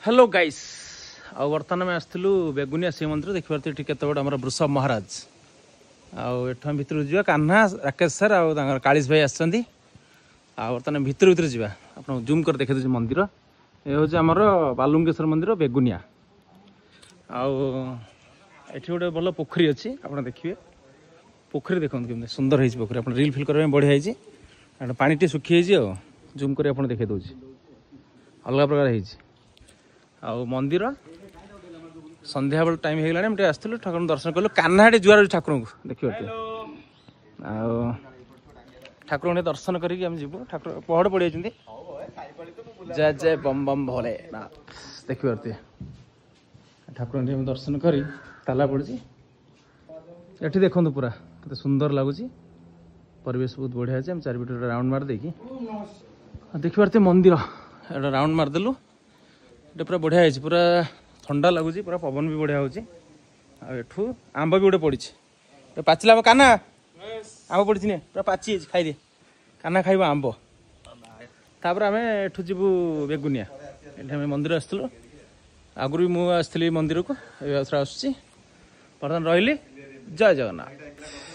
Hello guys आ बर्तमान में आसलु बेगुनिया शिव मंदिर देखिए ये केत बड़ आम वृषभ महाराज आठ भितर जा कान्हा राकेश सर आ कालीस भाई आसछन्ती आ बर्तमान भितर भितर जा आप जूम कर देखे दे मंदिर ये हूँ आमर बालुंगेश्वर मंदिर बेगुनिया आठ गोटे भल पोखरी अच्छी आप देखिए पोखरी देखते केमती सुंदर है पोखरी आप रिल फिल करने बढ़िया है पानी टे सुखी जूम कर देखे दूसरी अलग प्रकार है आ मंदिर संध्या बेल टाइम हो गला आसलु ठाकुर दर्शन कलु कान्हाटे जुआर ठाकुर को देखिए ठाकुर दर्शन करके जीवु ठाकुर पहड़ पड़ जाती जय जय बम बम भोले देखिए ठाकुर दर्शन कर ताला पड़ी ये देखो पूरा कत सुंदर लगुच परिवेश बहुत बढ़िया है चारिपट राउंड मार देखिए देखिए मंदिर राउंड मारदेलु ये पूरा बढ़िया है पूरा ठंडा लगुच पूरा पवन भी बढ़िया होठू आंब भी गोटे पड़ी पाचिला आम काना आंब पड़ी पूरा पाची खाई काना खाइब आंब तापर आम एठू जीवु बेगुनिया ये मंदिर आसलु आगुरी भी मुझे मंदिर को आसूँ बर्तमान रही जय जगन्नाथ।